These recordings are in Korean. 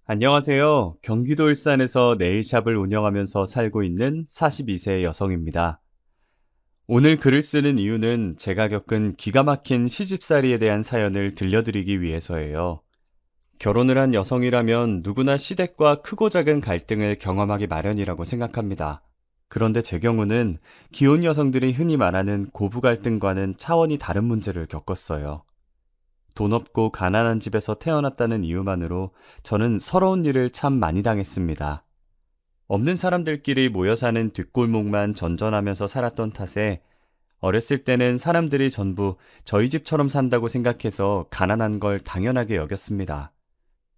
안녕하세요. 경기도 일산에서 네일샵을 운영하면서 살고 있는 42세 여성입니다. 오늘 글을 쓰는 이유는 제가 겪은 기가 막힌 시집살이에 대한 사연을 들려드리기 위해서예요. 결혼을 한 여성이라면 누구나 시댁과 크고 작은 갈등을 경험하기 마련이라고 생각합니다. 그런데 제 경우는 기혼 여성들이 흔히 말하는 고부 갈등과는 차원이 다른 문제를 겪었어요. 돈 없고 가난한 집에서 태어났다는 이유만으로 저는 서러운 일을 참 많이 당했습니다. 없는 사람들끼리 모여 사는 뒷골목만 전전하면서 살았던 탓에 어렸을 때는 사람들이 전부 저희 집처럼 산다고 생각해서 가난한 걸 당연하게 여겼습니다.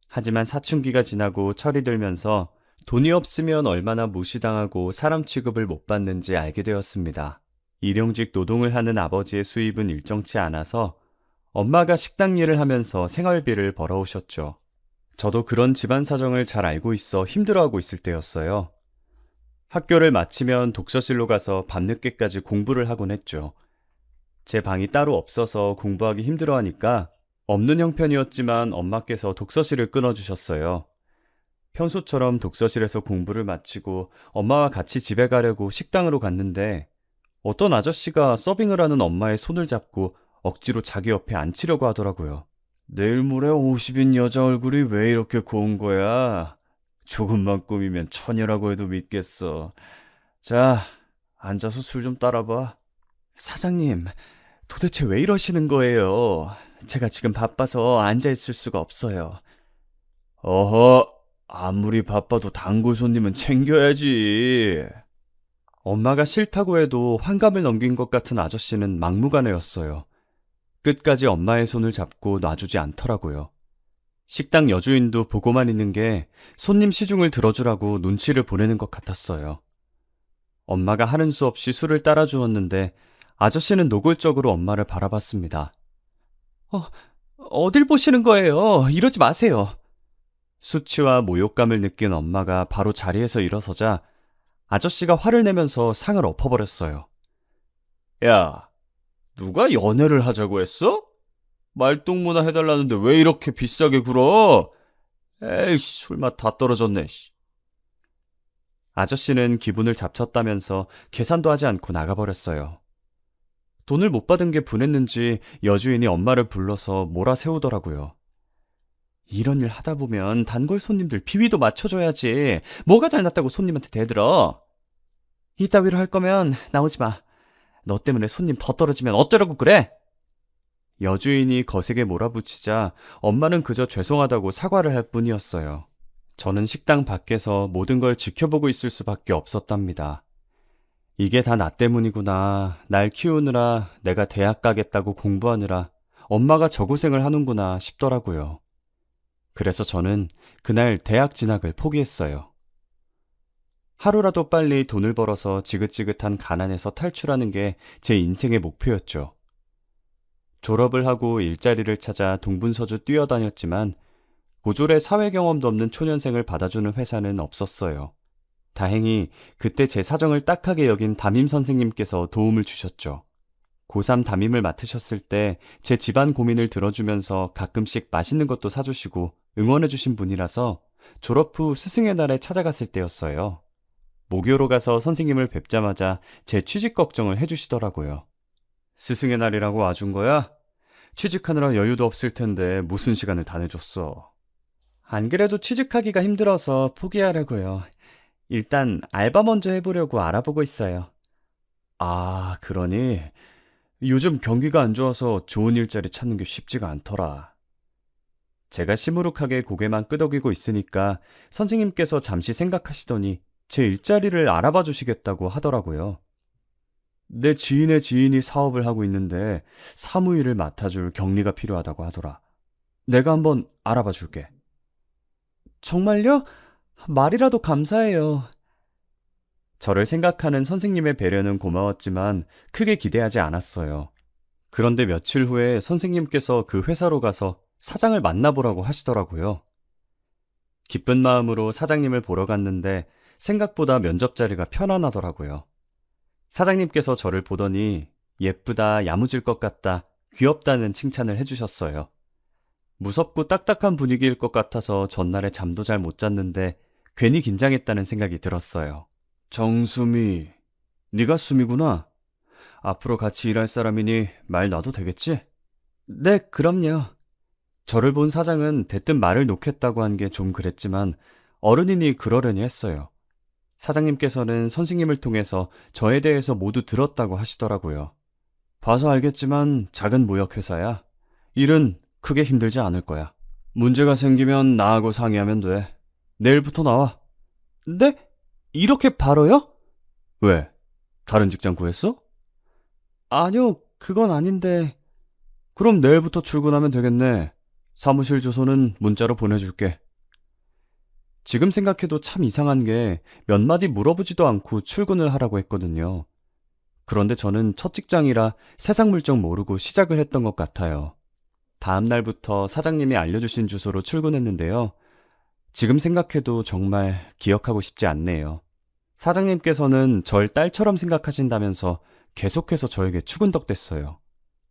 하지만 사춘기가 지나고 철이 들면서 돈이 없으면 얼마나 무시당하고 사람 취급을 못 받는지 알게 되었습니다. 일용직 노동을 하는 아버지의 수입은 일정치 않아서 엄마가 식당 일을 하면서 생활비를 벌어오셨죠. 저도 그런 집안 사정을 잘 알고 있어 힘들어하고 있을 때였어요. 학교를 마치면 독서실로 가서 밤늦게까지 공부를 하곤 했죠. 제 방이 따로 없어서 공부하기 힘들어하니까 없는 형편이었지만 엄마께서 독서실을 끊어주셨어요. 평소처럼 독서실에서 공부를 마치고 엄마와 같이 집에 가려고 식당으로 갔는데 어떤 아저씨가 서빙을 하는 엄마의 손을 잡고 억지로 자기 옆에 앉히려고 하더라고요. 내일 모레 50인 여자 얼굴이 왜 이렇게 고운 거야? 조금만 꾸미면 처녀라고 해도 믿겠어. 자, 앉아서 술 좀 따라봐. 사장님, 도대체 왜 이러시는 거예요? 제가 지금 바빠서 앉아있을 수가 없어요. 어허, 아무리 바빠도 단골 손님은 챙겨야지. 엄마가 싫다고 해도 환갑을 넘긴 것 같은 아저씨는 막무가내였어요. 끝까지 엄마의 손을 잡고 놔주지 않더라고요. 식당 여주인도 보고만 있는 게 손님 시중을 들어주라고 눈치를 보내는 것 같았어요. 엄마가 하는 수 없이 술을 따라 주었는데 아저씨는 노골적으로 엄마를 바라봤습니다. 어, 어딜 보시는 거예요? 이러지 마세요. 수치와 모욕감을 느낀 엄마가 바로 자리에서 일어서자 아저씨가 화를 내면서 상을 엎어버렸어요. 야, 누가 연애를 하자고 했어? 말동무나 해달라는데 왜 이렇게 비싸게 굴어? 에이, 술맛 다 떨어졌네. 아저씨는 기분을 잡쳤다면서 계산도 하지 않고 나가버렸어요. 돈을 못 받은 게 분했는지 여주인이 엄마를 불러서 몰아세우더라고요. 이런 일 하다 보면 단골 손님들 비위도 맞춰줘야지. 뭐가 잘났다고 손님한테 대들어? 이따위로 할 거면 나오지 마. 너 때문에 손님 더 떨어지면 어쩌라고 그래? 여주인이 거세게 몰아붙이자 엄마는 그저 죄송하다고 사과를 할 뿐이었어요. 저는 식당 밖에서 모든 걸 지켜보고 있을 수밖에 없었답니다. 이게 다 나 때문이구나. 날 키우느라 내가 대학 가겠다고 공부하느라 엄마가 저 고생을 하는구나 싶더라고요. 그래서 저는 그날 대학 진학을 포기했어요. 하루라도 빨리 돈을 벌어서 지긋지긋한 가난에서 탈출하는 게 제 인생의 목표였죠. 졸업을 하고 일자리를 찾아 동분서주 뛰어다녔지만 고졸의 사회 경험도 없는 초년생을 받아주는 회사는 없었어요. 다행히 그때 제 사정을 딱하게 여긴 담임 선생님께서 도움을 주셨죠. 고3 담임을 맡으셨을 때 제 집안 고민을 들어주면서 가끔씩 맛있는 것도 사주시고 응원해주신 분이라서 졸업 후 스승의 날에 찾아갔을 때였어요. 모교로 가서 선생님을 뵙자마자 제 취직 걱정을 해주시더라고요. 스승의 날이라고 와준 거야? 취직하느라 여유도 없을 텐데 무슨 시간을 다 내줬어. 안 그래도 취직하기가 힘들어서 포기하려고요. 일단 알바 먼저 해보려고 알아보고 있어요. 아, 그러니 요즘 경기가 안 좋아서 좋은 일자리 찾는 게 쉽지가 않더라. 제가 시무룩하게 고개만 끄덕이고 있으니까 선생님께서 잠시 생각하시더니 제 일자리를 알아봐 주시겠다고 하더라고요. 내 지인의 지인이 사업을 하고 있는데 사무일을 맡아줄 격리가 필요하다고 하더라. 내가 한번 알아봐 줄게. 정말요? 말이라도 감사해요. 저를 생각하는 선생님의 배려는 고마웠지만 크게 기대하지 않았어요. 그런데 며칠 후에 선생님께서 그 회사로 가서 사장을 만나보라고 하시더라고요. 기쁜 마음으로 사장님을 보러 갔는데 생각보다 면접 자리가 편안하더라고요. 사장님께서 저를 보더니 예쁘다, 야무질 것 같다, 귀엽다는 칭찬을 해주셨어요. 무섭고 딱딱한 분위기일 것 같아서 전날에 잠도 잘 못 잤는데 괜히 긴장했다는 생각이 들었어요. 정수미, 네가 수미구나. 앞으로 같이 일할 사람이니 말 놔도 되겠지? 네, 그럼요. 저를 본 사장은 대뜸 말을 놓겠다고 한 게 좀 그랬지만 어른이니 그러려니 했어요. 사장님께서는 선생님을 통해서 저에 대해서 모두 들었다고 하시더라고요. 봐서 알겠지만 작은 무역회사야. 일은 크게 힘들지 않을 거야. 문제가 생기면 나하고 상의하면 돼. 내일부터 나와. 네? 이렇게 바로요? 왜? 다른 직장 구했어? 아니요, 그건 아닌데. 그럼 내일부터 출근하면 되겠네. 사무실 주소는 문자로 보내줄게. 지금 생각해도 참 이상한 게 몇 마디 물어보지도 않고 출근을 하라고 했거든요. 그런데 저는 첫 직장이라 세상 물정 모르고 시작을 했던 것 같아요. 다음 날부터 사장님이 알려주신 주소로 출근했는데요. 지금 생각해도 정말 기억하고 싶지 않네요. 사장님께서는 절 딸처럼 생각하신다면서 계속해서 저에게 추근덕댔어요.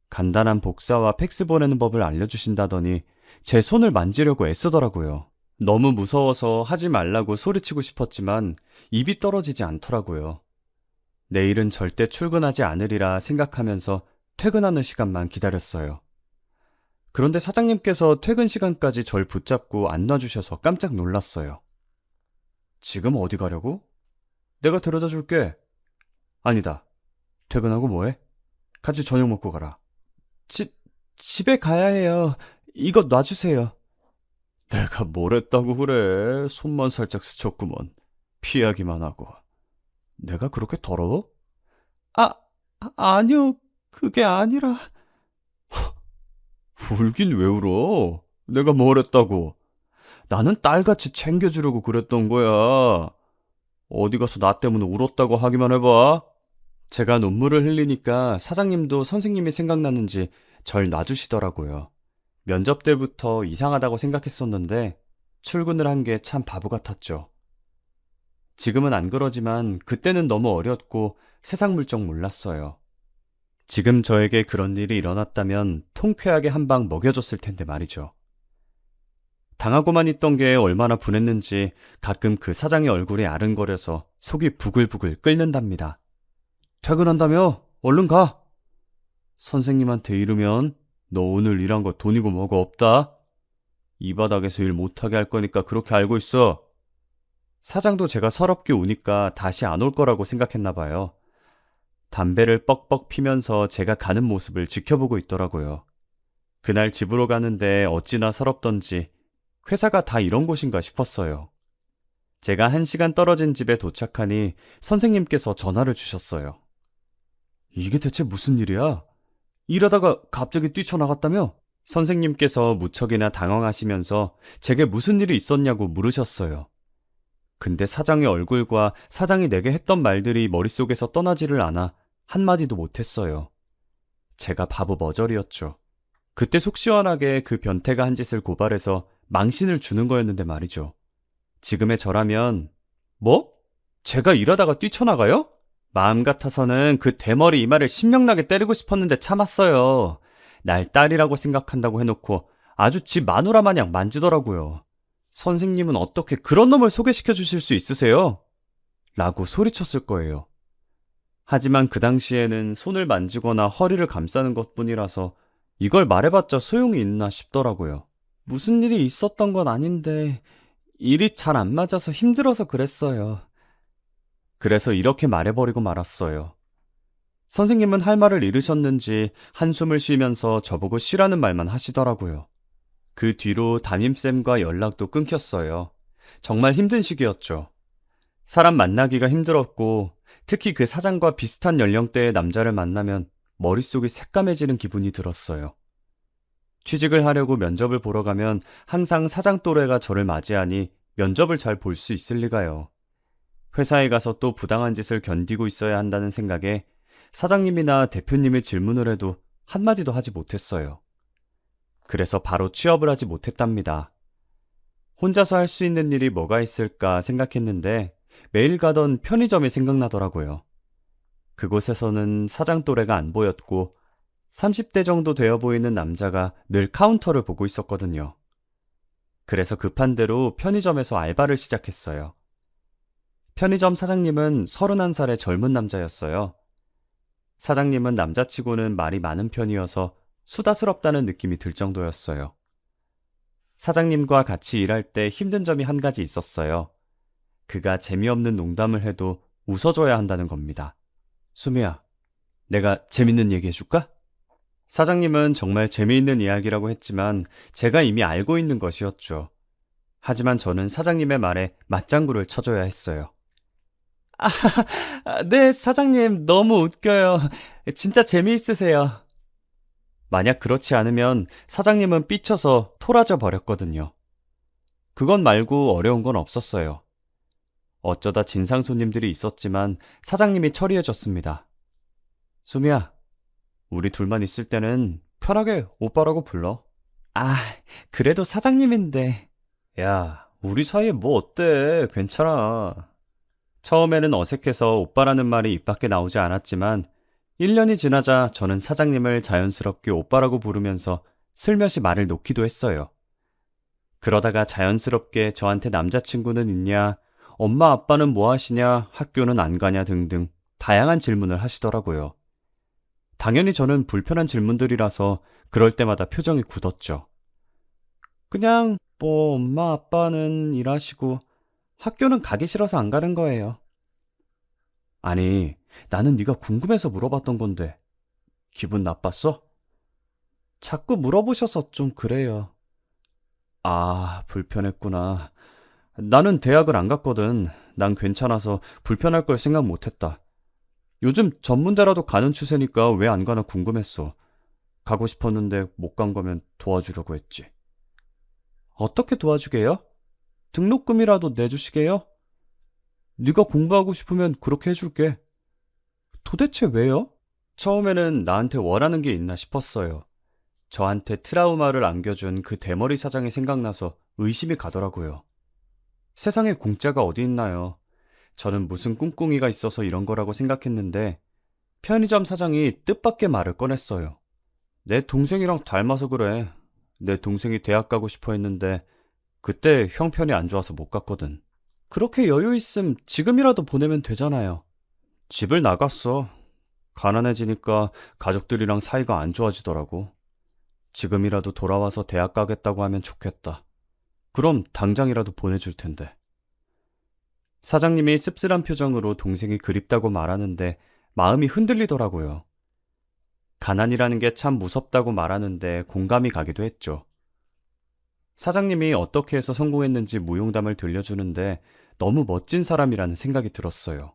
간단한 복사와 팩스 보내는 법을 알려주신다더니 제 손을 만지려고 애쓰더라고요. 너무 무서워서 하지 말라고 소리치고 싶었지만 입이 떨어지지 않더라고요. 내일은 절대 출근하지 않으리라 생각하면서 퇴근하는 시간만 기다렸어요. 그런데 사장님께서 퇴근 시간까지 절 붙잡고 안 놔주셔서 깜짝 놀랐어요. 지금 어디 가려고? 내가 데려다 줄게. 아니다. 퇴근하고 뭐해? 같이 저녁 먹고 가라. 집에 가야 해요. 이거 놔주세요. 내가 뭘 했다고 그래. 손만 살짝 스쳤구먼. 피하기만 하고. 내가 그렇게 더러워? 아, 아니요. 그게 아니라. 울긴 왜 울어? 내가 뭘 했다고? 나는 딸같이 챙겨주려고 그랬던 거야. 어디 가서 나 때문에 울었다고 하기만 해봐. 제가 눈물을 흘리니까 사장님도 선생님이 생각나는지 절 놔주시더라고요. 면접 때부터 이상하다고 생각했었는데 출근을 한 게 참 바보 같았죠. 지금은 안 그러지만 그때는 너무 어렸고 세상 물정 몰랐어요. 지금 저에게 그런 일이 일어났다면 통쾌하게 한 방 먹여줬을 텐데 말이죠. 당하고만 있던 게 얼마나 분했는지 가끔 그 사장의 얼굴이 아른거려서 속이 부글부글 끓는답니다. 퇴근한다며? 얼른 가! 선생님한테 이르면 너 오늘 일한 거 돈이고 뭐고 없다. 이 바닥에서 일 못하게 할 거니까 그렇게 알고 있어. 사장도 제가 서럽게 우니까 다시 안 올 거라고 생각했나 봐요. 담배를 뻑뻑 피면서 제가 가는 모습을 지켜보고 있더라고요. 그날 집으로 가는데 어찌나 서럽던지 회사가 다 이런 곳인가 싶었어요. 제가 1시간 떨어진 집에 도착하니 선생님께서 전화를 주셨어요. 이게 대체 무슨 일이야? 일하다가 갑자기 뛰쳐나갔다며? 선생님께서 무척이나 당황하시면서 제게 무슨 일이 있었냐고 물으셨어요. 근데 사장의 얼굴과 사장이 내게 했던 말들이 머릿속에서 떠나지를 않아 한마디도 못했어요. 제가 바보 머저리였죠. 그때 속 시원하게 그 변태가 한 짓을 고발해서 망신을 주는 거였는데 말이죠. 지금의 저라면 뭐? 제가 일하다가 뛰쳐나가요? 마음 같아서는 그 대머리 이마를 신명나게 때리고 싶었는데 참았어요. 날 딸이라고 생각한다고 해놓고 아주 지 마누라 마냥 만지더라고요. 선생님은 어떻게 그런 놈을 소개시켜 주실 수 있으세요? 라고 소리쳤을 거예요. 하지만 그 당시에는 손을 만지거나 허리를 감싸는 것뿐이라서 이걸 말해봤자 소용이 있나 싶더라고요. 무슨 일이 있었던 건 아닌데 일이 잘 안 맞아서 힘들어서 그랬어요. 그래서 이렇게 말해버리고 말았어요. 선생님은 할 말을 잃으셨는지 한숨을 쉬면서 저보고 쉬라는 말만 하시더라고요. 그 뒤로 담임쌤과 연락도 끊겼어요. 정말 힘든 시기였죠. 사람 만나기가 힘들었고 특히 그 사장과 비슷한 연령대의 남자를 만나면 머릿속이 새까매지는 기분이 들었어요. 취직을 하려고 면접을 보러 가면 항상 사장 또래가 저를 맞이하니 면접을 잘 볼 수 있을 리가요. 회사에 가서 또 부당한 짓을 견디고 있어야 한다는 생각에 사장님이나 대표님의 질문을 해도 한마디도 하지 못했어요. 그래서 바로 취업을 하지 못했답니다. 혼자서 할 수 있는 일이 뭐가 있을까 생각했는데 매일 가던 편의점이 생각나더라고요. 그곳에서는 사장 또래가 안 보였고 30대 정도 되어 보이는 남자가 늘 카운터를 보고 있었거든요. 그래서 급한 대로 편의점에서 알바를 시작했어요. 편의점 사장님은 31살의 젊은 남자였어요. 사장님은 남자치고는 말이 많은 편이어서 수다스럽다는 느낌이 들 정도였어요. 사장님과 같이 일할 때 힘든 점이 한 가지 있었어요. 그가 재미없는 농담을 해도 웃어줘야 한다는 겁니다. 수미야, 내가 재밌는 얘기 해줄까? 사장님은 정말 재미있는 이야기라고 했지만 제가 이미 알고 있는 것이었죠. 하지만 저는 사장님의 말에 맞장구를 쳐줘야 했어요. 아, 네, 사장님, 너무 웃겨요. 진짜 재미있으세요. 만약 그렇지 않으면 사장님은 삐쳐서 토라져 버렸거든요. 그건 말고 어려운 건 없었어요. 어쩌다 진상 손님들이 있었지만 사장님이 처리해줬습니다. 수미야, 우리 둘만 있을 때는 편하게 오빠라고 불러. 아, 그래도 사장님인데. 야, 우리 사이에 뭐 어때? 괜찮아. 처음에는 어색해서 오빠라는 말이 입 밖에 나오지 않았지만 1년이 지나자 저는 사장님을 자연스럽게 오빠라고 부르면서 슬며시 말을 놓기도 했어요. 그러다가 자연스럽게 저한테 남자친구는 있냐, 엄마 아빠는 뭐 하시냐, 학교는 안 가냐 등등 다양한 질문을 하시더라고요. 당연히 저는 불편한 질문들이라서 그럴 때마다 표정이 굳었죠. 그냥 뭐 엄마 아빠는 일하시고 학교는 가기 싫어서 안 가는 거예요. 아니, 나는 네가 궁금해서 물어봤던 건데 기분 나빴어? 자꾸 물어보셔서 좀 그래요. 아, 불편했구나. 나는 대학을 안 갔거든. 난 괜찮아서 불편할 걸 생각 못 했다. 요즘 전문대라도 가는 추세니까 왜 안 가나 궁금했어. 가고 싶었는데 못 간 거면 도와주려고 했지. 어떻게 도와주게요? 등록금이라도 내주시게요? 네가 공부하고 싶으면 그렇게 해줄게. 도대체 왜요? 처음에는 나한테 원하는 게 있나 싶었어요. 저한테 트라우마를 안겨준 그 대머리 사장이 생각나서 의심이 가더라고요. 세상에 공짜가 어디 있나요? 저는 무슨 꿍꿍이가 있어서 이런 거라고 생각했는데 편의점 사장이 뜻밖의 말을 꺼냈어요. 내 동생이랑 닮아서 그래. 내 동생이 대학 가고 싶어 했는데 그때 형편이 안 좋아서 못 갔거든. 그렇게 여유 있음 지금이라도 보내면 되잖아요. 집을 나갔어. 가난해지니까 가족들이랑 사이가 안 좋아지더라고. 지금이라도 돌아와서 대학 가겠다고 하면 좋겠다. 그럼 당장이라도 보내줄 텐데. 사장님이 씁쓸한 표정으로 동생이 그립다고 말하는데 마음이 흔들리더라고요. 가난이라는 게 참 무섭다고 말하는데 공감이 가기도 했죠. 사장님이 어떻게 해서 성공했는지 무용담을 들려주는데 너무 멋진 사람이라는 생각이 들었어요.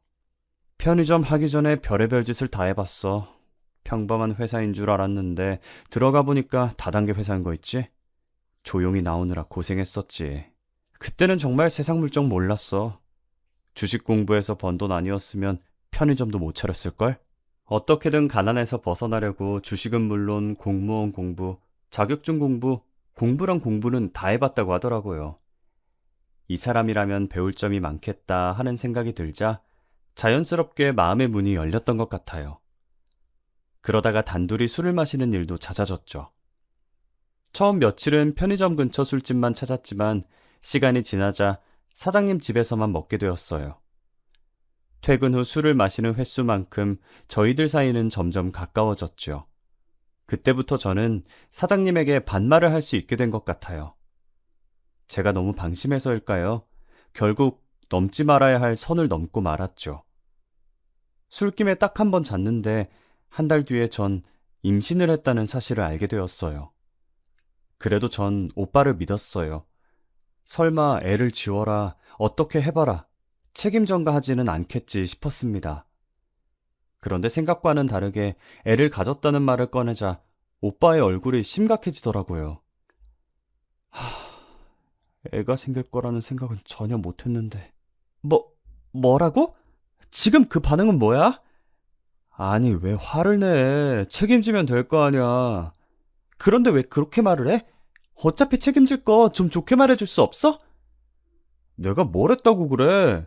편의점 하기 전에 별의별 짓을 다 해봤어. 평범한 회사인 줄 알았는데 들어가 보니까 다단계 회사인 거 있지? 조용히 나오느라 고생했었지. 그때는 정말 세상 물정 몰랐어. 주식 공부해서 번 돈 아니었으면 편의점도 못 차렸을걸? 어떻게든 가난에서 벗어나려고 주식은 물론 공무원 공부, 자격증 공부, 공부랑 공부는 다 해봤다고 하더라고요. 이 사람이라면 배울 점이 많겠다 하는 생각이 들자 자연스럽게 마음의 문이 열렸던 것 같아요. 그러다가 단둘이 술을 마시는 일도 잦아졌죠. 처음 며칠은 편의점 근처 술집만 찾았지만 시간이 지나자 사장님 집에서만 먹게 되었어요. 퇴근 후 술을 마시는 횟수만큼 저희들 사이는 점점 가까워졌죠. 그때부터 저는 사장님에게 반말을 할 수 있게 된 것 같아요. 제가 너무 방심해서일까요? 결국 넘지 말아야 할 선을 넘고 말았죠. 술김에 딱 한 번 잤는데 한 달 뒤에 전 임신을 했다는 사실을 알게 되었어요. 그래도 전 오빠를 믿었어요. 설마 애를 지워라, 어떻게 해봐라, 책임 전가하지는 않겠지 싶었습니다. 그런데 생각과는 다르게 애를 가졌다는 말을 꺼내자 오빠의 얼굴이 심각해지더라고요. 애가 생길 거라는 생각은 전혀 못했는데. 뭐라고? 지금 그 반응은 뭐야? 아니, 왜 화를 내? 책임지면 될 거 아니야. 그런데 왜 그렇게 말을 해? 어차피 책임질 거 좀 좋게 말해줄 수 없어? 내가 뭘 했다고 그래?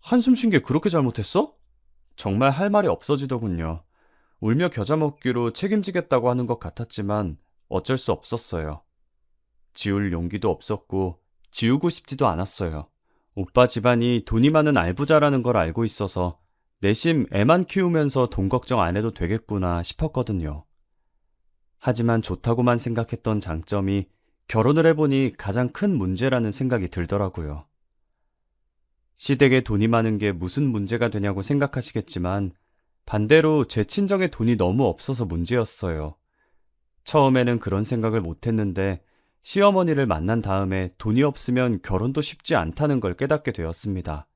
한숨 쉰 게 그렇게 잘못했어? 정말 할 말이 없어지더군요. 울며 겨자 먹기로 책임지겠다고 하는 것 같았지만 어쩔 수 없었어요. 지울 용기도 없었고 지우고 싶지도 않았어요. 오빠 집안이 돈이 많은 알부자라는 걸 알고 있어서 내심 애만 키우면서 돈 걱정 안 해도 되겠구나 싶었거든요. 하지만 좋다고만 생각했던 장점이 결혼을 해보니 가장 큰 문제라는 생각이 들더라고요. 시댁에 돈이 많은 게 무슨 문제가 되냐고 생각하시겠지만 반대로 제 친정에 돈이 너무 없어서 문제였어요. 처음에는 그런 생각을 못했는데 시어머니를 만난 다음에 돈이 없으면 결혼도 쉽지 않다는 걸 깨닫게 되었습니다.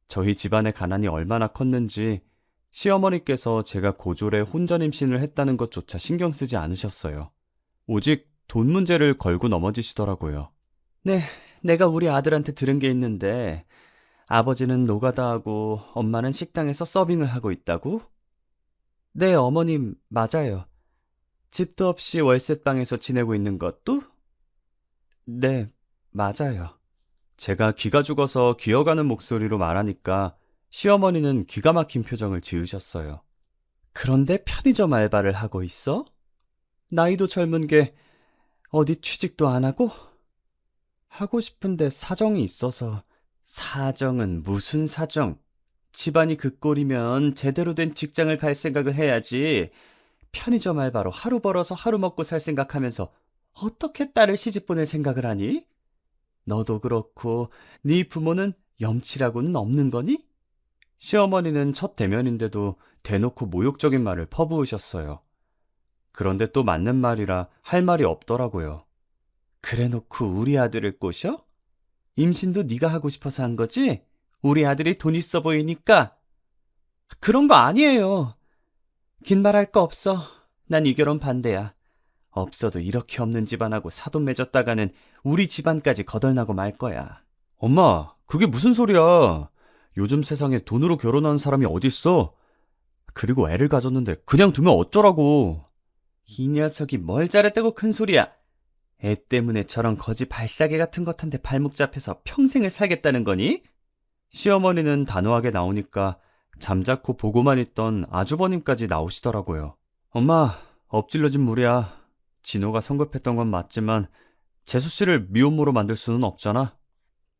저희 집안의 가난이 얼마나 컸는지 시어머니께서 제가 고졸에 혼전 임신을 했다는 것조차 신경 쓰지 않으셨어요. 오직 돈 문제를 걸고 넘어지시더라고요. 네, 내가 우리 아들한테 들은 게 있는데 아버지는 노가다하고 엄마는 식당에서 서빙을 하고 있다고? 네, 어머님, 맞아요. 집도 없이 월세방에서 지내고 있는 것도? 네, 맞아요. 제가 기가 죽어서 기어가는 목소리로 말하니까 시어머니는 기가 막힌 표정을 지으셨어요. 그런데 편의점 알바를 하고 있어? 나이도 젊은 게 어디 취직도 안 하고? 하고 싶은데 사정이 있어서. 사정은 무슨 사정? 집안이 그 꼴이면 제대로 된 직장을 갈 생각을 해야지. 편의점 알바로 하루 벌어서 하루 먹고 살 생각하면서 어떻게 딸을 시집 보낼 생각을 하니? 너도 그렇고 네 부모는 염치라고는 없는 거니? 시어머니는 첫 대면인데도 대놓고 모욕적인 말을 퍼부으셨어요. 그런데 또 맞는 말이라 할 말이 없더라고요. 그래놓고 우리 아들을 꼬셔? 임신도 네가 하고 싶어서 한 거지? 우리 아들이 돈 있어 보이니까? 그런 거 아니에요. 긴 말할 거 없어. 난 이 결혼 반대야. 없어도 이렇게 없는 집안하고 사돈 맺었다가는 우리 집안까지 거덜나고 말 거야. 엄마, 그게 무슨 소리야? 요즘 세상에 돈으로 결혼하는 사람이 어딨어? 그리고 애를 가졌는데 그냥 두면 어쩌라고. 이 녀석이 뭘 잘했다고 큰 소리야. 애 때문에 저런 거지 발사계 같은 것한테 발목 잡혀서 평생을 살겠다는 거니? 시어머니는 단호하게 나오니까 잠자코 보고만 있던 아주버님까지 나오시더라고요. 엄마, 엎질러진 물이야. 진호가 성급했던 건 맞지만 재수 씨를 미혼모로 만들 수는 없잖아.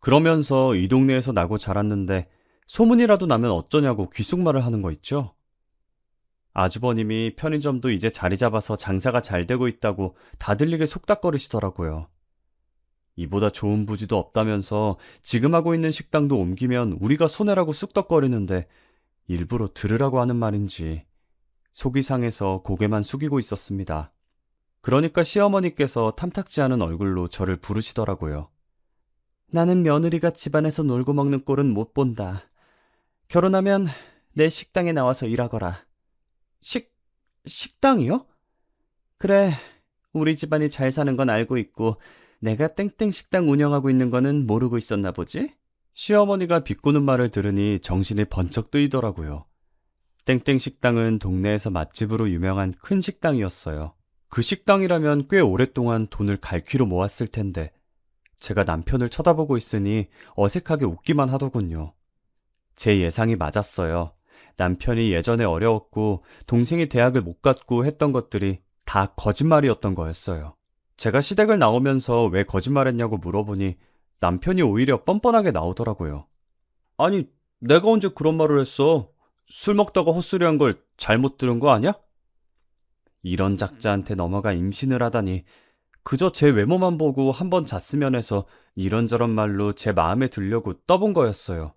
그러면서 이 동네에서 나고 자랐는데 소문이라도 나면 어쩌냐고 귓속말을 하는 거 있죠? 아주버님이 편의점도 이제 자리 잡아서 장사가 잘 되고 있다고 다 들리게 속닥거리시더라고요. 이보다 좋은 부지도 없다면서 지금 하고 있는 식당도 옮기면 우리가 손해라고 쑥덕거리는데 일부러 들으라고 하는 말인지 속이 상해서 고개만 숙이고 있었습니다. 그러니까 시어머니께서 탐탁지 않은 얼굴로 저를 부르시더라고요. 나는 며느리가 집안에서 놀고 먹는 꼴은 못 본다. 결혼하면 내 식당에 나와서 일하거라. 식당이요? 그래, 우리 집안이 잘 사는 건 알고 있고 내가 땡땡 식당 운영하고 있는 거는 모르고 있었나 보지? 시어머니가 비꼬는 말을 들으니 정신이 번쩍 뜨이더라고요. 땡땡 식당은 동네에서 맛집으로 유명한 큰 식당이었어요. 그 식당이라면 꽤 오랫동안 돈을 갈퀴로 모았을 텐데 제가 남편을 쳐다보고 있으니 어색하게 웃기만 하더군요. 제 예상이 맞았어요. 남편이 예전에 어려웠고 동생이 대학을 못 갔고 했던 것들이 다 거짓말이었던 거였어요. 제가 시댁을 나오면서 왜 거짓말했냐고 물어보니 남편이 오히려 뻔뻔하게 나오더라고요. 아니, 내가 언제 그런 말을 했어? 술 먹다가 헛소리한 걸 잘못 들은 거 아니야? 이런 작자한테 넘어가 임신을 하다니 그저 제 외모만 보고 한번 잤으면 해서 이런저런 말로 제 마음에 들려고 떠본 거였어요.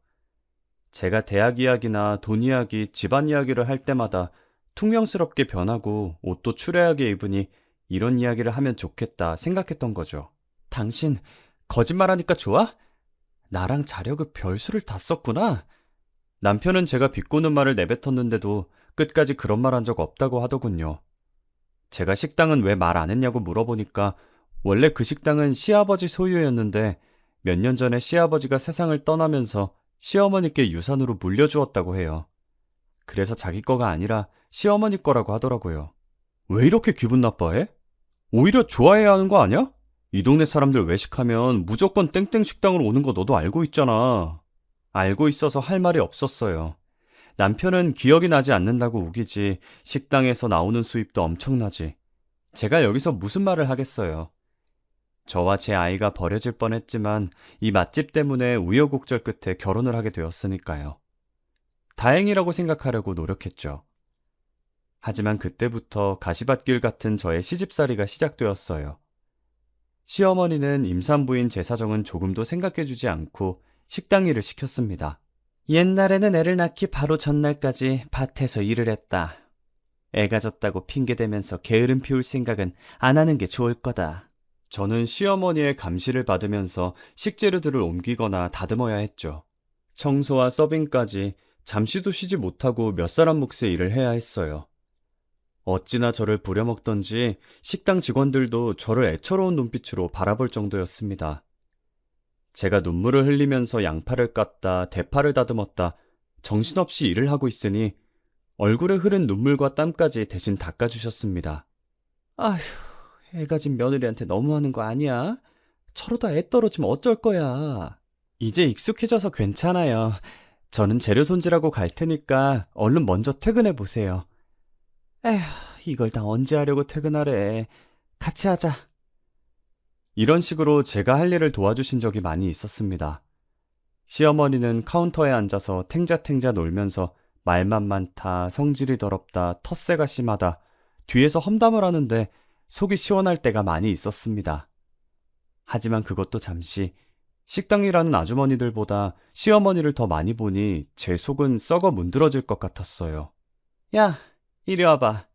제가 대학 이야기나 돈 이야기, 집안 이야기를 할 때마다 퉁명스럽게 변하고 옷도 추레하게 입으니 이런 이야기를 하면 좋겠다 생각했던 거죠. 당신 거짓말하니까 좋아? 나랑 자려고 별수를 다 썼구나. 남편은 제가 비꼬는 말을 내뱉었는데도 끝까지 그런 말 한 적 없다고 하더군요. 제가 식당은 왜 말 안 했냐고 물어보니까 원래 그 식당은 시아버지 소유였는데 몇 년 전에 시아버지가 세상을 떠나면서 시어머니께 유산으로 물려주었다고 해요. 그래서 자기 거가 아니라 시어머니 거라고 하더라고요. 왜 이렇게 기분 나빠해? 오히려 좋아해야 하는 거 아니야? 이 동네 사람들 외식하면 무조건 땡땡 식당으로 오는 거 너도 알고 있잖아. 알고 있어서 할 말이 없었어요. 남편은 기억이 나지 않는다고 우기지 식당에서 나오는 수입도 엄청나지. 제가 여기서 무슨 말을 하겠어요. 저와 제 아이가 버려질 뻔했지만 이 맛집 때문에 우여곡절 끝에 결혼을 하게 되었으니까요. 다행이라고 생각하려고 노력했죠. 하지만 그때부터 가시밭길 같은 저의 시집살이가 시작되었어요. 시어머니는 임산부인 제 사정은 조금도 생각해주지 않고 식당 일을 시켰습니다. 옛날에는 애를 낳기 바로 전날까지 밭에서 일을 했다. 애가 졌다고 핑계대면서 게으름 피울 생각은 안 하는 게 좋을 거다. 저는 시어머니의 감시를 받으면서 식재료들을 옮기거나 다듬어야 했죠. 청소와 서빙까지 잠시도 쉬지 못하고 몇 사람 몫의 일을 해야 했어요. 어찌나 저를 부려먹던지 식당 직원들도 저를 애처로운 눈빛으로 바라볼 정도였습니다. 제가 눈물을 흘리면서 양파를 깠다, 대파를 다듬었다, 정신없이 일을 하고 있으니 얼굴에 흐른 눈물과 땀까지 대신 닦아주셨습니다. 아휴, 애가 진 며느리한테 너무하는 거 아니야? 저러다 애 떨어지면 어쩔 거야. 이제 익숙해져서 괜찮아요. 저는 재료 손질하고 갈 테니까 얼른 먼저 퇴근해 보세요. 에휴, 이걸 다 언제 하려고 퇴근하래. 같이 하자. 이런 식으로 제가 할 일을 도와주신 적이 많이 있었습니다. 시어머니는 카운터에 앉아서 탱자탱자 놀면서 말만 많다, 성질이 더럽다, 텃세가 심하다, 뒤에서 험담을 하는데 속이 시원할 때가 많이 있었습니다. 하지만 그것도 잠시, 식당 일하는 아주머니들보다 시어머니를 더 많이 보니 제 속은 썩어 문드러질 것 같았어요. 야, 이리 와봐.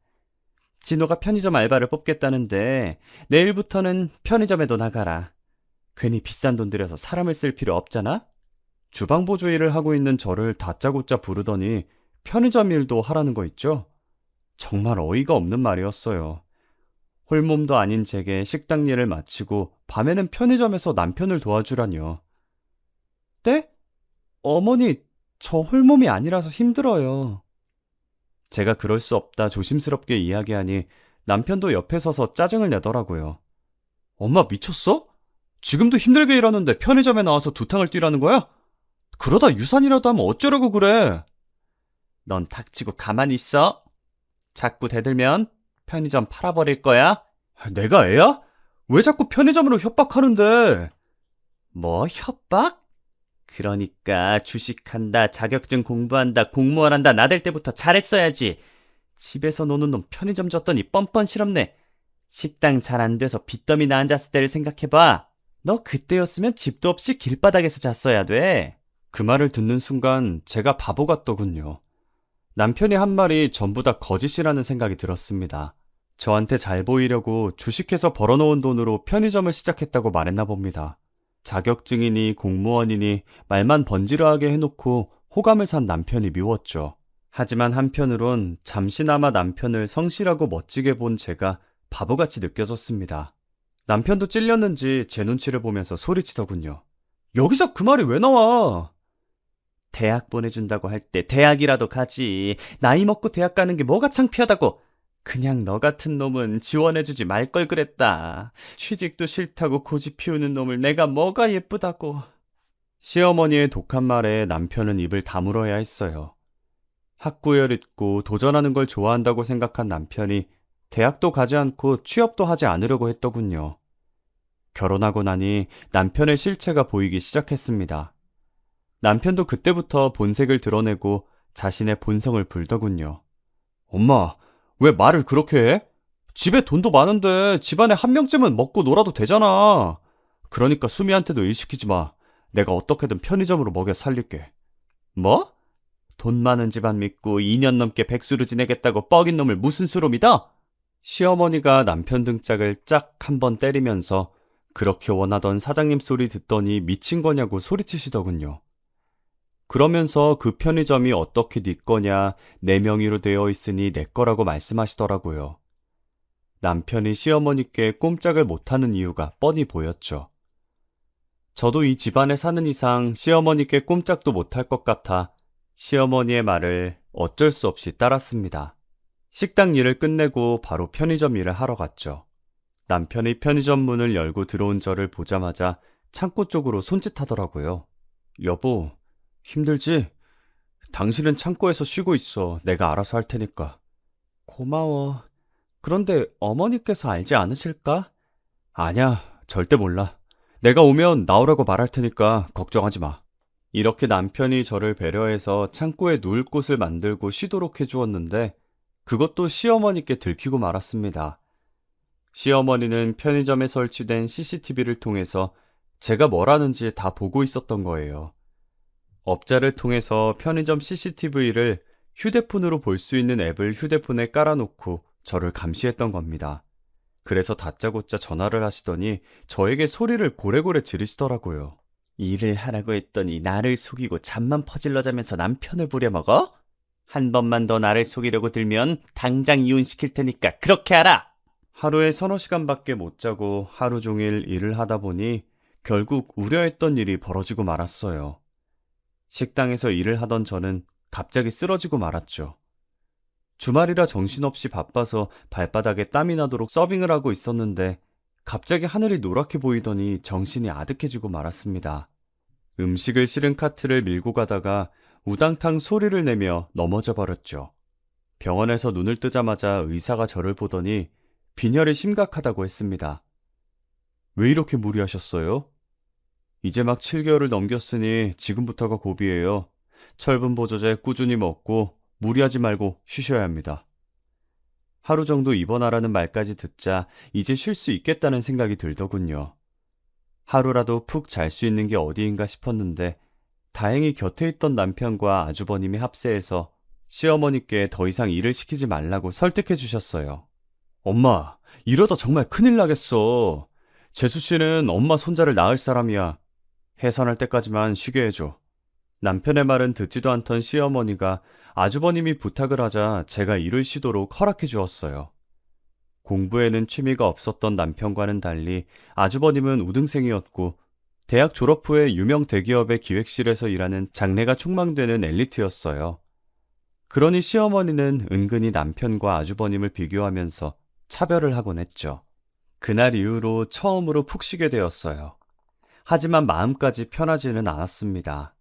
진호가 편의점 알바를 뽑겠다는데 내일부터는 편의점에도 나가라. 괜히 비싼 돈 들여서 사람을 쓸 필요 없잖아? 주방보조 일을 하고 있는 저를 다짜고짜 부르더니 편의점 일도 하라는 거 있죠? 정말 어이가 없는 말이었어요. 홀몸도 아닌 제게 식당 일을 마치고 밤에는 편의점에서 남편을 도와주라니요. 네? 어머니, 저 홀몸이 아니라서 힘들어요. 제가 그럴 수 없다 조심스럽게 이야기하니 남편도 옆에 서서 짜증을 내더라고요. 엄마 미쳤어? 지금도 힘들게 일하는데 편의점에 나와서 두탕을 뛰라는 거야? 그러다 유산이라도 하면 어쩌려고 그래? 넌 닥치고 가만히 있어. 자꾸 대들면 편의점 팔아버릴 거야. 내가 애야? 왜 자꾸 편의점으로 협박하는데? 뭐 협박? 그러니까 주식한다, 자격증 공부한다, 공무원 한다 나댈 때부터 잘했어야지. 집에서 노는 놈 편의점 줬더니 뻔뻔 실없네. 식당 잘 안 돼서 빚더미 나 앉았을 때를 생각해봐. 너 그때였으면 집도 없이 길바닥에서 잤어야 돼. 그 말을 듣는 순간 제가 바보 같더군요. 남편이 한 말이 전부 다 거짓이라는 생각이 들었습니다. 저한테 잘 보이려고 주식해서 벌어놓은 돈으로 편의점을 시작했다고 말했나 봅니다. 자격증이니 공무원이니 말만 번지르하게 해놓고 호감을 산 남편이 미웠죠. 하지만 한편으론 잠시나마 남편을 성실하고 멋지게 본 제가 바보같이 느껴졌습니다. 남편도 찔렸는지 제 눈치를 보면서 소리치더군요. 여기서 그 말이 왜 나와? 대학 보내준다고 할 때 대학이라도 가지. 나이 먹고 대학 가는 게 뭐가 창피하다고. 그냥 너 같은 놈은 지원해주지 말 걸 그랬다. 취직도 싫다고 고집 피우는 놈을 내가 뭐가 예쁘다고. 시어머니의 독한 말에 남편은 입을 다물어야 했어요. 학구열 있고 도전하는 걸 좋아한다고 생각한 남편이 대학도 가지 않고 취업도 하지 않으려고 했더군요. 결혼하고 나니 남편의 실체가 보이기 시작했습니다. 남편도 그때부터 본색을 드러내고 자신의 본성을 불더군요. 엄마, 왜 말을 그렇게 해? 집에 돈도 많은데 집안에 한 명쯤은 먹고 놀아도 되잖아. 그러니까 수미한테도 일 시키지 마. 내가 어떻게든 편의점으로 먹여 살릴게. 뭐? 돈 많은 집안 믿고 2년 넘게 백수로 지내겠다고 뻐긴 놈을 무슨 수로 믿어? 시어머니가 남편 등짝을 짝 한 번 때리면서 그렇게 원하던 사장님 소리 듣더니 미친 거냐고 소리치시더군요. 그러면서 그 편의점이 어떻게 네 거냐, 내 명의로 되어 있으니 내 거라고 말씀하시더라고요. 남편이 시어머니께 꼼짝을 못하는 이유가 뻔히 보였죠. 저도 이 집안에 사는 이상 시어머니께 꼼짝도 못할 것 같아 시어머니의 말을 어쩔 수 없이 따랐습니다. 식당 일을 끝내고 바로 편의점 일을 하러 갔죠. 남편이 편의점 문을 열고 들어온 저를 보자마자 창고 쪽으로 손짓하더라고요. 여보, 힘들지? 당신은 창고에서 쉬고 있어. 내가 알아서 할 테니까. 고마워. 그런데 어머니께서 알지 않으실까? 아냐, 절대 몰라. 내가 오면 나오라고 말할 테니까 걱정하지 마. 이렇게 남편이 저를 배려해서 창고에 누울 곳을 만들고 쉬도록 해주었는데 그것도 시어머니께 들키고 말았습니다. 시어머니는 편의점에 설치된 CCTV를 통해서 제가 뭘 하는지 다 보고 있었던 거예요. 업자를 통해서 편의점 CCTV를 휴대폰으로 볼 수 있는 앱을 휴대폰에 깔아놓고 저를 감시했던 겁니다. 그래서 다짜고짜 전화를 하시더니 저에게 소리를 고래고래 지르시더라고요. 일을 하라고 했더니 나를 속이고 잠만 퍼질러 자면서 남편을 부려먹어? 한 번만 더 나를 속이려고 들면 당장 이혼시킬 테니까 그렇게 하라! 하루에 서너 시간밖에 못 자고 하루 종일 일을 하다 보니 결국 우려했던 일이 벌어지고 말았어요. 식당에서 일을 하던 저는 갑자기 쓰러지고 말았죠. 주말이라 정신없이 바빠서 발바닥에 땀이 나도록 서빙을 하고 있었는데 갑자기 하늘이 노랗게 보이더니 정신이 아득해지고 말았습니다. 음식을 실은 카트를 밀고 가다가 우당탕 소리를 내며 넘어져 버렸죠. 병원에서 눈을 뜨자마자 의사가 저를 보더니 빈혈이 심각하다고 했습니다. 왜 이렇게 무리하셨어요? 이제 막 7개월을 넘겼으니 지금부터가 고비예요. 철분 보조제 꾸준히 먹고 무리하지 말고 쉬셔야 합니다. 하루 정도 입원하라는 말까지 듣자 이제 쉴 수 있겠다는 생각이 들더군요. 하루라도 푹 잘 수 있는 게 어디인가 싶었는데 다행히 곁에 있던 남편과 아주버님이 합세해서 시어머니께 더 이상 일을 시키지 말라고 설득해 주셨어요. 엄마, 이러다 정말 큰일 나겠어. 재수 씨는 엄마 손자를 낳을 사람이야. 해산할 때까지만 쉬게 해줘. 남편의 말은 듣지도 않던 시어머니가 아주버님이 부탁을 하자 제가 일을 쉬도록 허락해 주었어요. 공부에는 취미가 없었던 남편과는 달리 아주버님은 우등생이었고 대학 졸업 후에 유명 대기업의 기획실에서 일하는 장래가 촉망되는 엘리트였어요. 그러니 시어머니는 은근히 남편과 아주버님을 비교하면서 차별을 하곤 했죠. 그날 이후로 처음으로 푹 쉬게 되었어요. 하지만 마음까지 편하지는 않았습니다.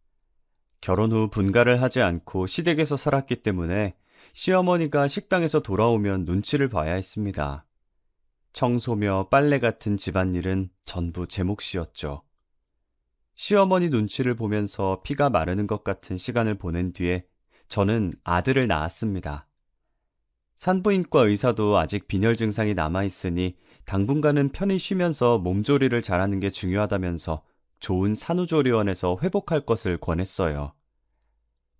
결혼 후 분가를 하지 않고 시댁에서 살았기 때문에 시어머니가 식당에서 돌아오면 눈치를 봐야 했습니다. 청소며 빨래 같은 집안일은 전부 제 몫이었죠. 시어머니 눈치를 보면서 피가 마르는 것 같은 시간을 보낸 뒤에 저는 아들을 낳았습니다. 산부인과 의사도 아직 빈혈 증상이 남아있으니 당분간은 편히 쉬면서 몸조리를 잘하는 게 중요하다면서 좋은 산후조리원에서 회복할 것을 권했어요.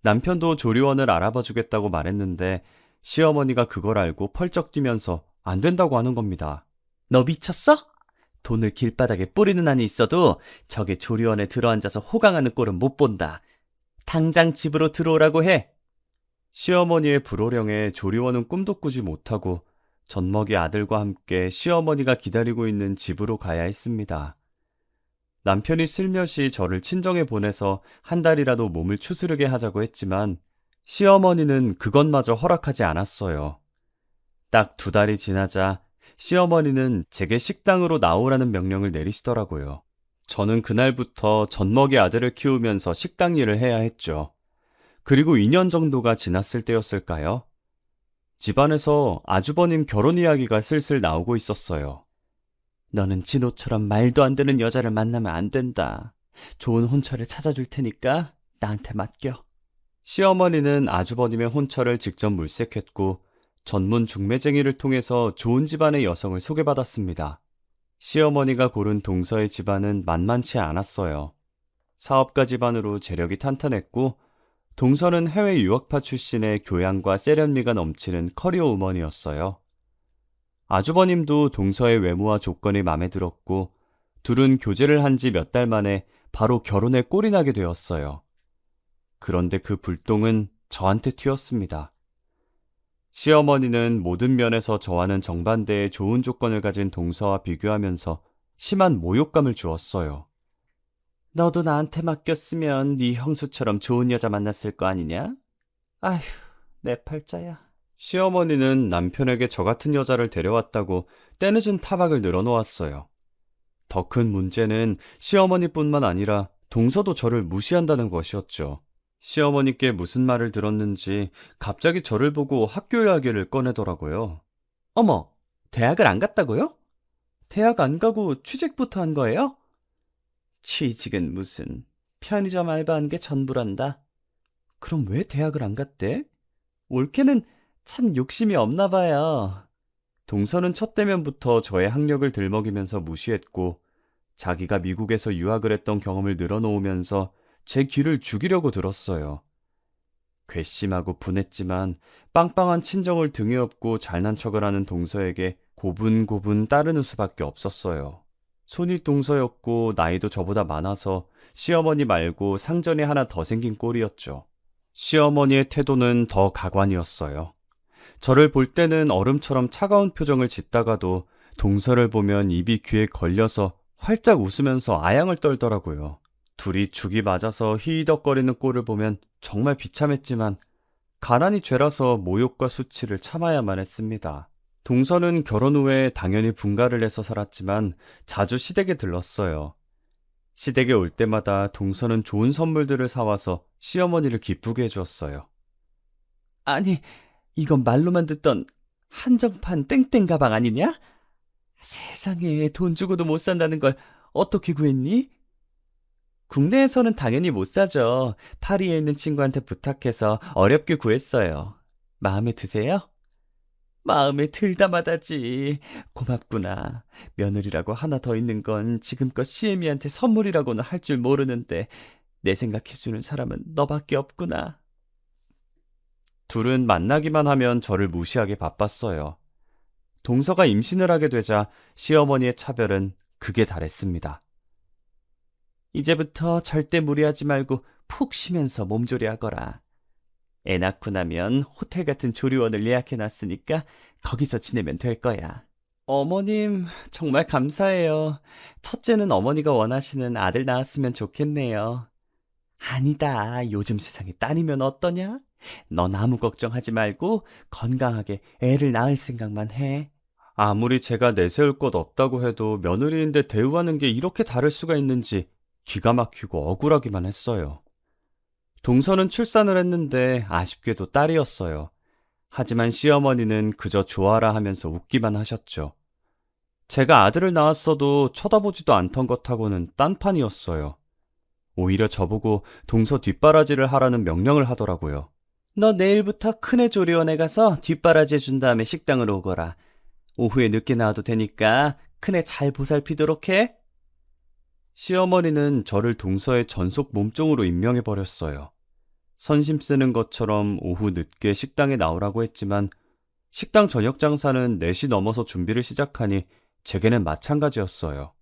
남편도 조리원을 알아봐 주겠다고 말했는데 시어머니가 그걸 알고 펄쩍 뛰면서 안 된다고 하는 겁니다. 너 미쳤어? 돈을 길바닥에 뿌리는 한이 있어도 저게 조리원에 들어앉아서 호강하는 꼴은 못 본다. 당장 집으로 들어오라고 해. 시어머니의 불호령에 조리원은 꿈도 꾸지 못하고 젖먹이 아들과 함께 시어머니가 기다리고 있는 집으로 가야 했습니다. 남편이 슬며시 저를 친정에 보내서 한 달이라도 몸을 추스르게 하자고 했지만 시어머니는 그것마저 허락하지 않았어요. 딱 2달이 지나자 시어머니는 제게 식당으로 나오라는 명령을 내리시더라고요. 저는 그날부터 젖먹이 아들을 키우면서 식당 일을 해야 했죠. 그리고 2년 정도가 지났을 때였을까요? 집안에서 아주버님 결혼 이야기가 슬슬 나오고 있었어요. 너는 진호처럼 말도 안 되는 여자를 만나면 안 된다. 좋은 혼처를 찾아줄 테니까 나한테 맡겨. 시어머니는 아주버님의 혼처를 직접 물색했고 전문 중매쟁이를 통해서 좋은 집안의 여성을 소개받았습니다. 시어머니가 고른 동서의 집안은 만만치 않았어요. 사업가 집안으로 재력이 탄탄했고 동서는 해외 유학파 출신의 교양과 세련미가 넘치는 커리어 우먼이었어요. 아주버님도 동서의 외모와 조건이 마음에 들었고 둘은 교제를 한 지 몇 달 만에 바로 결혼에 꼴이 나게 되었어요. 그런데 그 불똥은 저한테 튀었습니다. 시어머니는 모든 면에서 저와는 정반대의 좋은 조건을 가진 동서와 비교하면서 심한 모욕감을 주었어요. 너도 나한테 맡겼으면 네 형수처럼 좋은 여자 만났을 거 아니냐? 아휴, 내 팔자야. 시어머니는 남편에게 저 같은 여자를 데려왔다고 때늦은 타박을 늘어놓았어요. 더 큰 문제는 시어머니뿐만 아니라 동서도 저를 무시한다는 것이었죠. 시어머니께 무슨 말을 들었는지 갑자기 저를 보고 학교 이야기를 꺼내더라고요. 어머, 대학을 안 갔다고요? 대학 안 가고 취직부터 한 거예요? 취직은 무슨, 편의점 알바한 게 전부란다. 그럼 왜 대학을 안 갔대? 올케는 참 욕심이 없나 봐요. 동서는 첫 대면부터 저의 학력을 들먹이면서 무시했고, 자기가 미국에서 유학을 했던 경험을 늘어놓으면서 제 귀를 죽이려고 들었어요. 괘씸하고 분했지만 빵빵한 친정을 등에 업고 잘난 척을 하는 동서에게 고분고분 따르는 수밖에 없었어요. 손이 동서였고 나이도 저보다 많아서 시어머니 말고 상전이 하나 더 생긴 꼴이었죠. 시어머니의 태도는 더 가관이었어요. 저를 볼 때는 얼음처럼 차가운 표정을 짓다가도 동서를 보면 입이 귀에 걸려서 활짝 웃으면서 아양을 떨더라고요. 둘이 죽이 맞아서 히히덕거리는 꼴을 보면 정말 비참했지만 가난이 죄라서 모욕과 수치를 참아야만 했습니다. 동서는 결혼 후에 당연히 분가를 해서 살았지만 자주 시댁에 들렀어요. 시댁에 올 때마다 동서는 좋은 선물들을 사와서 시어머니를 기쁘게 해주었어요. 아니, 이건 말로만 듣던 한정판 땡땡 가방 아니냐? 세상에 돈 주고도 못 산다는 걸 어떻게 구했니? 국내에서는 당연히 못 사죠. 파리에 있는 친구한테 부탁해서 어렵게 구했어요. 마음에 드세요? 마음에 들다마다지. 고맙구나. 며느리라고 하나 더 있는 건 지금껏 시애미한테 선물이라고는 할 줄 모르는데 내 생각해주는 사람은 너밖에 없구나. 둘은 만나기만 하면 저를 무시하게 바빴어요. 동서가 임신을 하게 되자 시어머니의 차별은 극에 달했습니다. 이제부터 절대 무리하지 말고 푹 쉬면서 몸조리하거라. 애 낳고 나면 호텔 같은 조리원을 예약해놨으니까 거기서 지내면 될 거야. 어머님, 정말 감사해요. 첫째는 어머니가 원하시는 아들 낳았으면 좋겠네요. 아니다. 요즘 세상에 딸이면 어떠냐? 넌 아무 걱정하지 말고 건강하게 애를 낳을 생각만 해. 아무리 제가 내세울 것 없다고 해도 며느리인데 대우하는 게 이렇게 다를 수가 있는지 기가 막히고 억울하기만 했어요. 동서는 출산을 했는데 아쉽게도 딸이었어요. 하지만 시어머니는 그저 좋아라 하면서 웃기만 하셨죠. 제가 아들을 낳았어도 쳐다보지도 않던 것하고는 딴판이었어요. 오히려 저보고 동서 뒷바라지를 하라는 명령을 하더라고요. 너 내일부터 큰애 조리원에 가서 뒷바라지 해준 다음에 식당으로 오거라. 오후에 늦게 나와도 되니까 큰애 잘 보살피도록 해. 시어머니는 저를 동서의 전속 몸종으로 임명해버렸어요. 선심 쓰는 것처럼 오후 늦게 식당에 나오라고 했지만 식당 저녁 장사는 4시 넘어서 준비를 시작하니 제게는 마찬가지였어요.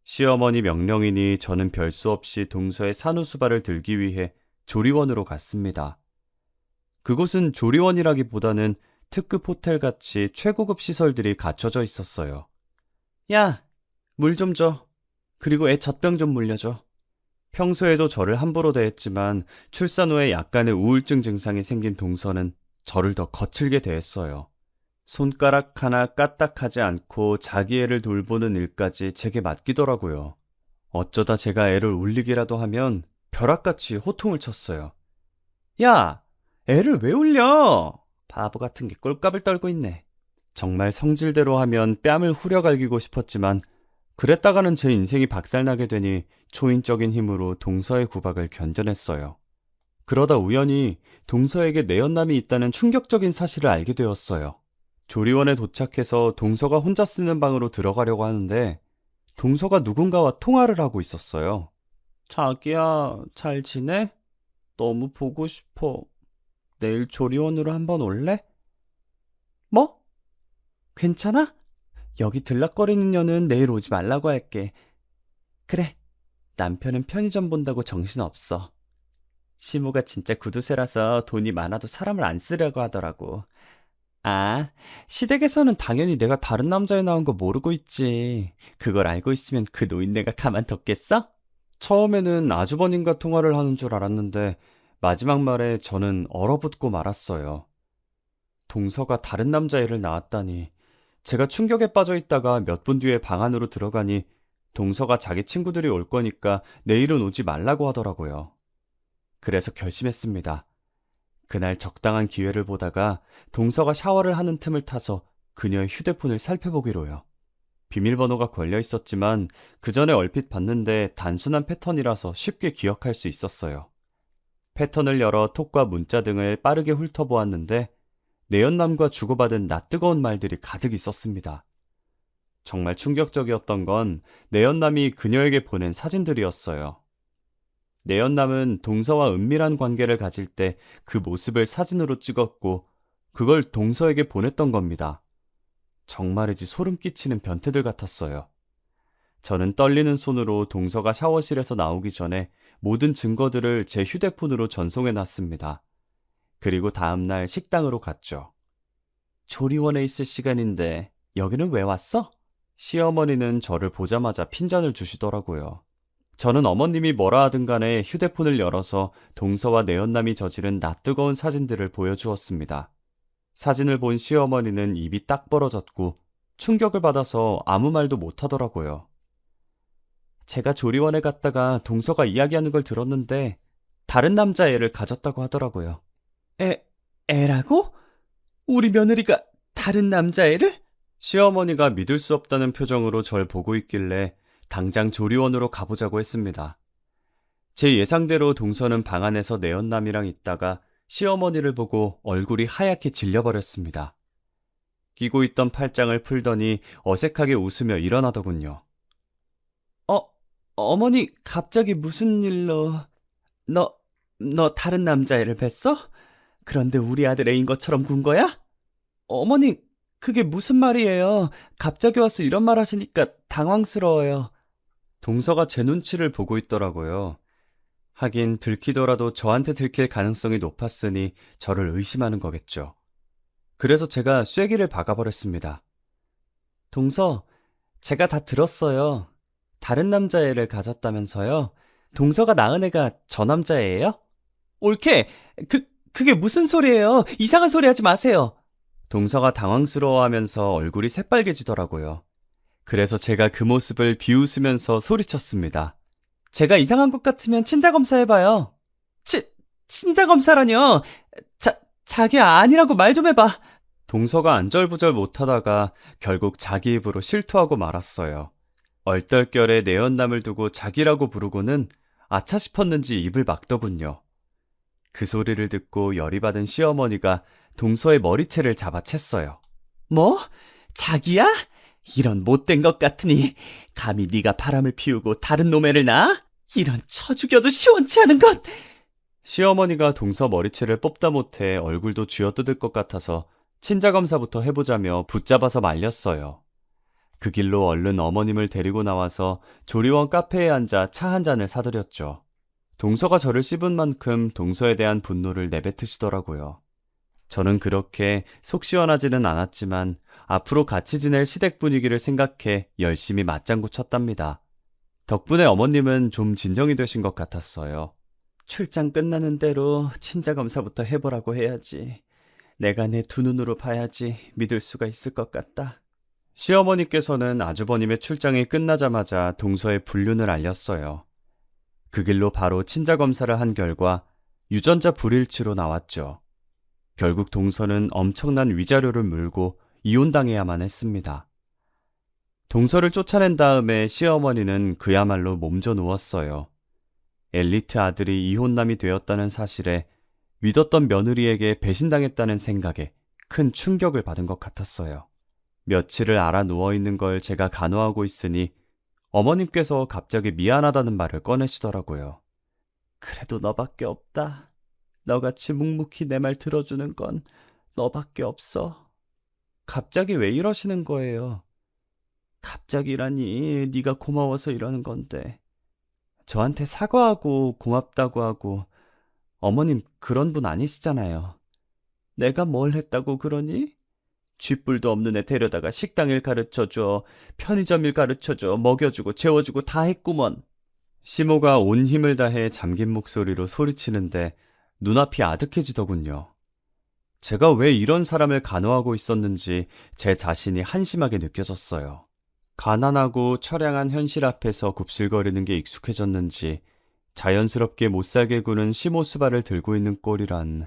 시어머니 명령이니 저는 별 수 없이 동서의 산후수발을 들기 위해 조리원으로 갔습니다. 그곳은 조리원이라기보다는 특급 호텔같이 최고급 시설들이 갖춰져 있었어요. 야, 물 좀 줘. 그리고 애 젖병 좀 물려줘. 평소에도 저를 함부로 대했지만 출산 후에 약간의 우울증 증상이 생긴 동서는 저를 더 거칠게 대했어요. 손가락 하나 까딱하지 않고 자기 애를 돌보는 일까지 제게 맡기더라고요. 어쩌다 제가 애를 울리기라도 하면 벼락같이 호통을 쳤어요. 야, 애를 왜 울려? 바보 같은 게 꼴값을 떨고 있네. 정말 성질대로 하면 뺨을 후려갈기고 싶었지만 그랬다가는 제 인생이 박살나게 되니 초인적인 힘으로 동서의 구박을 견뎌냈어요. 그러다 우연히 동서에게 내연남이 있다는 충격적인 사실을 알게 되었어요. 조리원에 도착해서 동서가 혼자 쓰는 방으로 들어가려고 하는데 동서가 누군가와 통화를 하고 있었어요. 자기야, 잘 지내? 너무 보고 싶어. 내일 조리원으로 한번 올래? 뭐? 괜찮아? 여기 들락거리는 년은 내일 오지 말라고 할게. 그래, 남편은 편의점 본다고 정신없어. 시모가 진짜 구두쇠라서 돈이 많아도 사람을 안 쓰려고 하더라고. 아, 시댁에서는 당연히 내가 다른 남자에 나온 거 모르고 있지. 그걸 알고 있으면 그 노인네가 가만뒀겠어? 처음에는 아주버님과 통화를 하는 줄 알았는데 마지막 말에 저는 얼어붙고 말았어요. 동서가 다른 남자애를 낳았다니. 제가 충격에 빠져 있다가 몇 분 뒤에 방 안으로 들어가니 동서가 자기 친구들이 올 거니까 내일은 오지 말라고 하더라고요. 그래서 결심했습니다. 그날 적당한 기회를 보다가 동서가 샤워를 하는 틈을 타서 그녀의 휴대폰을 살펴보기로요. 비밀번호가 걸려 있었지만 그 전에 얼핏 봤는데 단순한 패턴이라서 쉽게 기억할 수 있었어요. 패턴을 열어 톡과 문자 등을 빠르게 훑어보았는데 내연남과 주고받은 낯뜨거운 말들이 가득 있었습니다. 정말 충격적이었던 건 내연남이 그녀에게 보낸 사진들이었어요. 내연남은 동서와 은밀한 관계를 가질 때 그 모습을 사진으로 찍었고 그걸 동서에게 보냈던 겁니다. 정말이지 소름 끼치는 변태들 같았어요. 저는 떨리는 손으로 동서가 샤워실에서 나오기 전에 모든 증거들을 제 휴대폰으로 전송해 놨습니다. 그리고 다음날 식당으로 갔죠. 조리원에 있을 시간인데 여기는 왜 왔어? 시어머니는 저를 보자마자 핀잔을 주시더라고요. 저는 어머님이 뭐라 하든 간에 휴대폰을 열어서 동서와 내연남이 저지른 낯뜨거운 사진들을 보여주었습니다. 사진을 본 시어머니는 입이 딱 벌어졌고 충격을 받아서 아무 말도 못하더라고요. 제가 조리원에 갔다가 동서가 이야기하는 걸 들었는데 다른 남자애를 가졌다고 하더라고요. 애라고? 우리 며느리가 다른 남자애를? 시어머니가 믿을 수 없다는 표정으로 절 보고 있길래 당장 조리원으로 가보자고 했습니다. 제 예상대로 동서는 방 안에서 내연남이랑 있다가 시어머니를 보고 얼굴이 하얗게 질려버렸습니다. 끼고 있던 팔짱을 풀더니 어색하게 웃으며 일어나더군요. 어머니 갑자기 무슨 일로... 너 다른 남자애를 뵀어? 그런데 우리 아들 애인 것처럼 군 거야? 어머니 그게 무슨 말이에요? 갑자기 와서 이런 말 하시니까 당황스러워요. 동서가 제 눈치를 보고 있더라고요. 하긴 들키더라도 저한테 들킬 가능성이 높았으니 저를 의심하는 거겠죠. 그래서 제가 쐐기를 박아버렸습니다. 동서, 제가 다 들었어요. 다른 남자애를 가졌다면서요? 동서가 낳은 애가 저 남자애예요? 옳게! 그게 무슨 소리예요? 이상한 소리 하지 마세요. 동서가 당황스러워하면서 얼굴이 새빨개지더라고요. 그래서 제가 그 모습을 비웃으면서 소리쳤습니다. 제가 이상한 것 같으면 친자검사 해봐요. 친자검사라뇨? 자기야 아니라고 말 좀 해봐. 동서가 안절부절 못하다가 결국 자기 입으로 실토하고 말았어요. 얼떨결에 내연남을 두고 자기라고 부르고는 아차 싶었는지 입을 막더군요. 그 소리를 듣고 열이 받은 시어머니가 동서의 머리채를 잡아챘어요. 뭐? 자기야? 이런 못된 것 같으니 감히 네가 바람을 피우고 다른 놈애를 낳아? 이런 쳐 죽여도 시원치 않은 것! 시어머니가 동서 머리채를 뽑다 못해 얼굴도 쥐어뜯을 것 같아서 친자검사부터 해보자며 붙잡아서 말렸어요. 그 길로 얼른 어머님을 데리고 나와서 조리원 카페에 앉아 차 한 잔을 사드렸죠. 동서가 저를 씹은 만큼 동서에 대한 분노를 내뱉으시더라고요. 저는 그렇게 속 시원하지는 않았지만 앞으로 같이 지낼 시댁 분위기를 생각해 열심히 맞장구 쳤답니다. 덕분에 어머님은 좀 진정이 되신 것 같았어요. 출장 끝나는 대로 친자검사부터 해보라고 해야지. 내가 내 두 눈으로 봐야지 믿을 수가 있을 것 같다. 시어머니께서는 아주버님의 출장이 끝나자마자 동서의 불륜을 알렸어요. 그 길로 바로 친자검사를 한 결과 유전자 불일치로 나왔죠. 결국 동서는 엄청난 위자료를 물고 이혼당해야만 했습니다. 동서를 쫓아낸 다음에 시어머니는 그야말로 몸져 누웠어요. 엘리트 아들이 이혼남이 되었다는 사실에 믿었던 며느리에게 배신당했다는 생각에 큰 충격을 받은 것 같았어요. 며칠을 알아 누워있는 걸 제가 간호하고 있으니 어머님께서 갑자기 미안하다는 말을 꺼내시더라고요. 그래도 너밖에 없다. 너같이 묵묵히 내 말 들어주는 건 너밖에 없어. 갑자기 왜 이러시는 거예요? 갑자기라니 네가 고마워서 이러는 건데. 저한테 사과하고 고맙다고 하고 어머님 그런 분 아니시잖아요. 내가 뭘 했다고 그러니? 쥐뿔도 없는 애 데려다가 식당일 가르쳐줘, 편의점 일 가르쳐줘, 먹여주고 재워주고 다 했구먼. 시모가 온 힘을 다해 잠긴 목소리로 소리치는데 눈앞이 아득해지더군요. 제가 왜 이런 사람을 간호하고 있었는지 제 자신이 한심하게 느껴졌어요. 가난하고 처량한 현실 앞에서 굽실거리는 게 익숙해졌는지 자연스럽게 못살게 구는 심호수발을 들고 있는 꼴이란.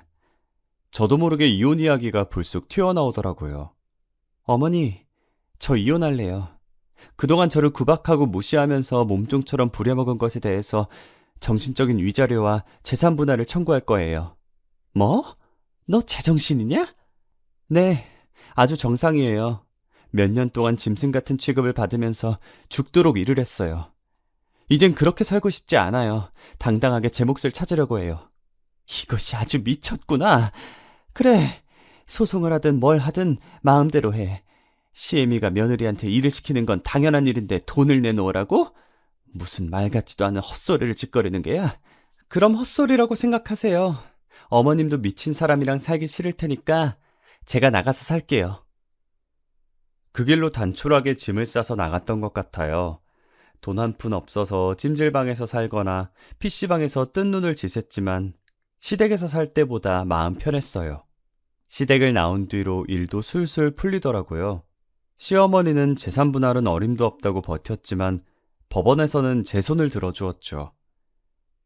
저도 모르게 이혼 이야기가 불쑥 튀어나오더라고요. 어머니, 저 이혼할래요. 그동안 저를 구박하고 무시하면서 몸종처럼 부려먹은 것에 대해서 정신적인 위자료와 재산 분할을 청구할 거예요. 뭐? 너 제정신이냐? 네, 아주 정상이에요. 몇 년 동안 짐승 같은 취급을 받으면서 죽도록 일을 했어요. 이젠 그렇게 살고 싶지 않아요. 당당하게 제 몫을 찾으려고 해요. 이것이 아주 미쳤구나. 그래, 소송을 하든 뭘 하든 마음대로 해. 시애미가 며느리한테 일을 시키는 건 당연한 일인데 돈을 내놓으라고? 무슨 말 같지도 않은 헛소리를 짓거리는 게야? 그럼 헛소리라고 생각하세요. 어머님도 미친 사람이랑 살기 싫을 테니까 제가 나가서 살게요. 그 길로 단촐하게 짐을 싸서 나갔던 것 같아요. 돈 한 푼 없어서 찜질방에서 살거나 PC방에서 뜬 눈을 지샜지만 시댁에서 살 때보다 마음 편했어요. 시댁을 나온 뒤로 일도 술술 풀리더라고요. 시어머니는 재산 분할은 어림도 없다고 버텼지만 법원에서는 제 손을 들어주었죠.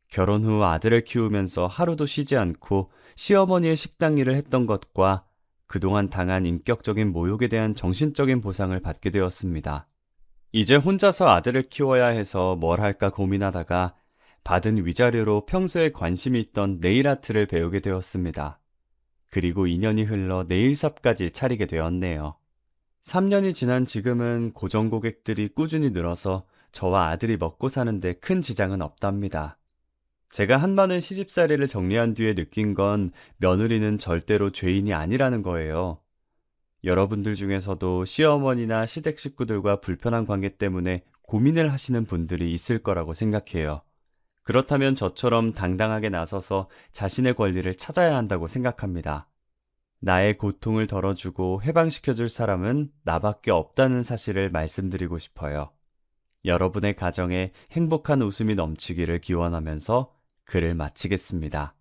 결혼 후 아들을 키우면서 하루도 쉬지 않고 시어머니의 식당 일을 했던 것과 그동안 당한 인격적인 모욕에 대한 정신적인 보상을 받게 되었습니다. 이제 혼자서 아들을 키워야 해서 뭘 할까 고민하다가 받은 위자료로 평소에 관심이 있던 네일 아트를 배우게 되었습니다. 그리고 2년이 흘러 네일샵까지 차리게 되었네요. 3년이 지난 지금은 고정 고객들이 꾸준히 늘어서 저와 아들이 먹고 사는데 큰 지장은 없답니다. 제가 한많은 시집살이를 정리한 뒤에 느낀 건 며느리는 절대로 죄인이 아니라는 거예요. 여러분들 중에서도 시어머니나 시댁 식구들과 불편한 관계 때문에 고민을 하시는 분들이 있을 거라고 생각해요. 그렇다면 저처럼 당당하게 나서서 자신의 권리를 찾아야 한다고 생각합니다. 나의 고통을 덜어주고 해방시켜줄 사람은 나밖에 없다는 사실을 말씀드리고 싶어요. 여러분의 가정에 행복한 웃음이 넘치기를 기원하면서 글을 마치겠습니다.